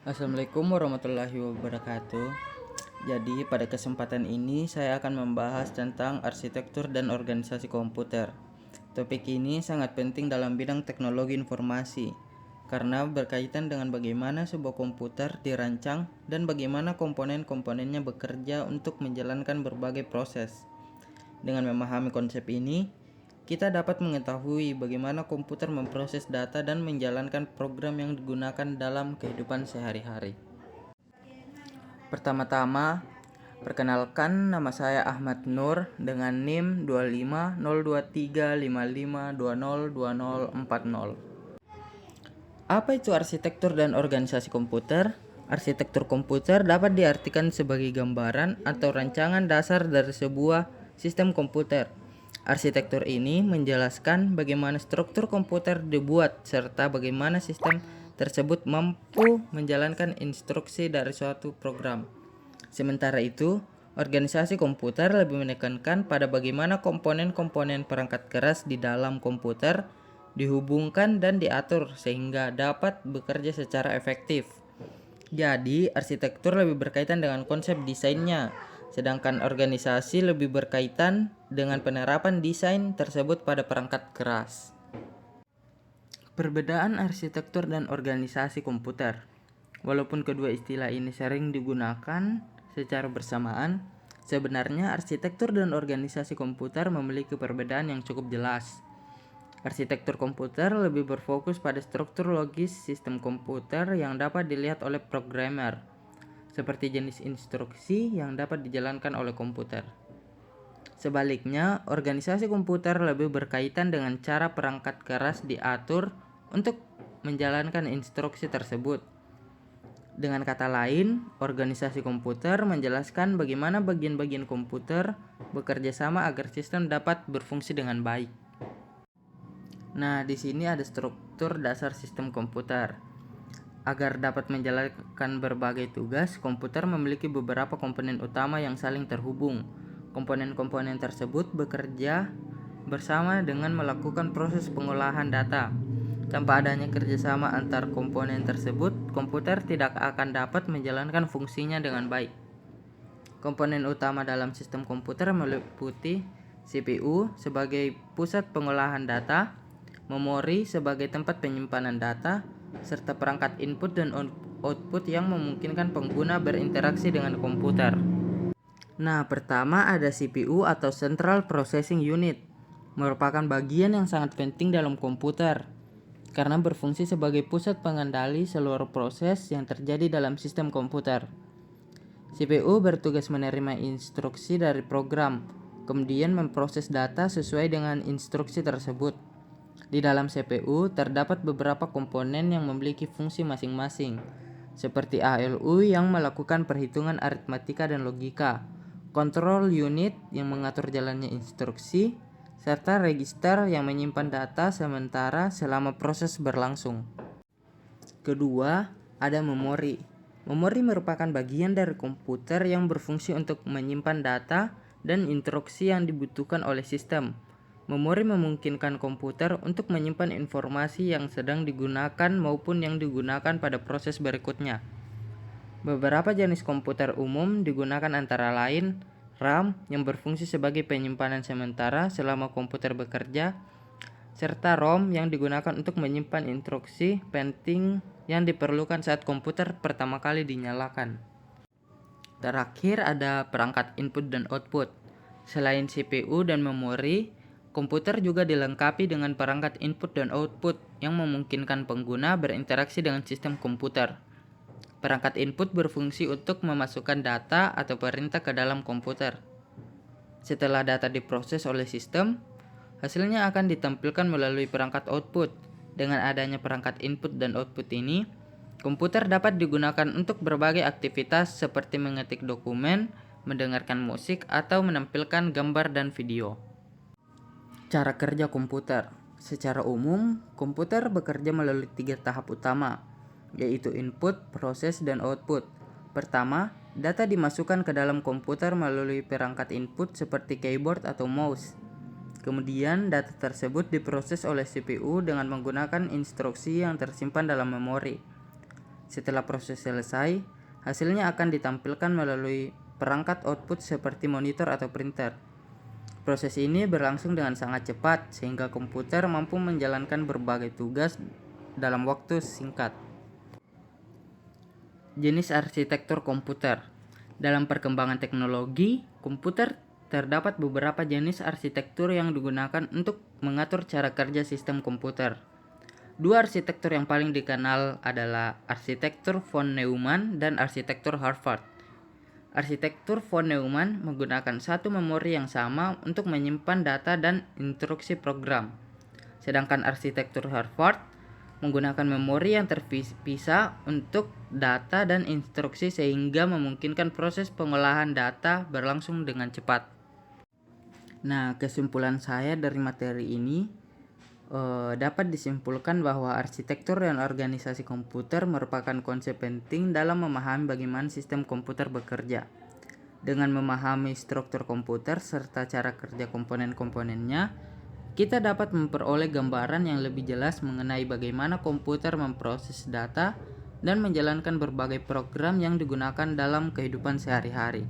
Assalamualaikum warahmatullahi wabarakatuh. Jadi pada kesempatan ini saya akan membahas tentang arsitektur dan organisasi komputer. Topik ini sangat penting dalam bidang teknologi informasi karena berkaitan dengan bagaimana sebuah komputer dirancang dan bagaimana komponen-komponennya bekerja untuk menjalankan berbagai proses. Dengan memahami konsep ini, kita dapat mengetahui bagaimana komputer memproses data dan menjalankan program yang digunakan dalam kehidupan sehari-hari. Pertama-tama, perkenalkan, nama saya Ahmad Nur dengan NIM 2502355202040. Apa itu arsitektur dan organisasi komputer? Arsitektur komputer dapat diartikan sebagai gambaran atau rancangan dasar dari sebuah sistem komputer. Arsitektur ini menjelaskan bagaimana struktur komputer dibuat serta bagaimana sistem tersebut mampu menjalankan instruksi dari suatu program. Sementara itu, organisasi komputer lebih menekankan pada bagaimana komponen-komponen perangkat keras di dalam komputer dihubungkan dan diatur sehingga dapat bekerja secara efektif. Jadi, arsitektur lebih berkaitan dengan konsep desainnya, sedangkan organisasi lebih berkaitan dengan penerapan desain tersebut pada perangkat keras. Perbedaan arsitektur dan organisasi komputer. Walaupun kedua istilah ini sering digunakan secara bersamaan, sebenarnya arsitektur dan organisasi komputer memiliki perbedaan yang cukup jelas. Arsitektur komputer lebih berfokus pada struktur logis sistem komputer yang dapat dilihat oleh programmer, seperti jenis instruksi yang dapat dijalankan oleh komputer. Sebaliknya, organisasi komputer lebih berkaitan dengan cara perangkat keras diatur untuk menjalankan instruksi tersebut. Dengan kata lain, organisasi komputer menjelaskan bagaimana bagian-bagian komputer bekerja sama agar sistem dapat berfungsi dengan baik. Nah, di sini ada struktur dasar sistem komputer. Agar dapat menjalankan berbagai tugas, komputer memiliki beberapa komponen utama yang saling terhubung. Komponen-komponen tersebut bekerja bersama dengan melakukan proses pengolahan data. Tanpa adanya kerjasama antar komponen tersebut, komputer tidak akan dapat menjalankan fungsinya dengan baik. Komponen utama dalam sistem komputer meliputi CPU sebagai pusat pengolahan data, memori sebagai tempat penyimpanan data, serta perangkat input dan output yang memungkinkan pengguna berinteraksi dengan komputer. Nah, pertama ada CPU atau Central Processing Unit, merupakan bagian yang sangat penting dalam komputer karena berfungsi sebagai pusat pengendali seluruh proses yang terjadi dalam sistem komputer. CPU bertugas menerima instruksi dari program, kemudian memproses data sesuai dengan instruksi tersebut. Di dalam CPU terdapat beberapa komponen yang memiliki fungsi masing-masing, seperti ALU yang melakukan perhitungan aritmatika dan logika, control unit yang mengatur jalannya instruksi, serta register yang menyimpan data sementara selama proses berlangsung. Kedua, ada memori. Memori merupakan bagian dari komputer yang berfungsi untuk menyimpan data dan instruksi yang dibutuhkan oleh sistem. Memori memungkinkan komputer untuk menyimpan informasi yang sedang digunakan maupun yang digunakan pada proses berikutnya. Beberapa jenis komputer umum digunakan antara lain RAM yang berfungsi sebagai penyimpanan sementara selama komputer bekerja, serta ROM yang digunakan untuk menyimpan instruksi penting yang diperlukan saat komputer pertama kali dinyalakan. Terakhir ada perangkat input dan output. Selain CPU dan memori, komputer juga dilengkapi dengan perangkat input dan output yang memungkinkan pengguna berinteraksi dengan sistem komputer. Perangkat input berfungsi untuk memasukkan data atau perintah ke dalam komputer. Setelah data diproses oleh sistem, hasilnya akan ditampilkan melalui perangkat output. Dengan adanya perangkat input dan output ini, komputer dapat digunakan untuk berbagai aktivitas seperti mengetik dokumen, mendengarkan musik, atau menampilkan gambar dan video. Cara kerja komputer. Secara umum, komputer bekerja melalui 3 tahap utama, yaitu input, proses, dan output. Pertama, data dimasukkan ke dalam komputer melalui perangkat input seperti keyboard atau mouse. Kemudian, data tersebut diproses oleh CPU dengan menggunakan instruksi yang tersimpan dalam memori. Setelah proses selesai, hasilnya akan ditampilkan melalui perangkat output seperti monitor atau printer. Proses ini berlangsung dengan sangat cepat sehingga komputer mampu menjalankan berbagai tugas dalam waktu singkat. Jenis arsitektur komputer. Dalam perkembangan teknologi, komputer terdapat beberapa jenis arsitektur yang digunakan untuk mengatur cara kerja sistem komputer. Dua arsitektur yang paling dikenal adalah arsitektur von Neumann dan arsitektur Harvard. Arsitektur von Neumann menggunakan satu memori yang sama untuk menyimpan data dan instruksi program. Sedangkan arsitektur Harvard menggunakan memori yang terpisah untuk data dan instruksi sehingga memungkinkan proses pengolahan data berlangsung dengan cepat. Nah, kesimpulan saya dari materi ini dapat disimpulkan bahwa arsitektur dan organisasi komputer merupakan konsep penting dalam memahami bagaimana sistem komputer bekerja. Dengan memahami struktur komputer serta cara kerja komponen-komponennya, kita dapat memperoleh gambaran yang lebih jelas mengenai bagaimana komputer memproses data dan menjalankan berbagai program yang digunakan dalam kehidupan sehari-hari.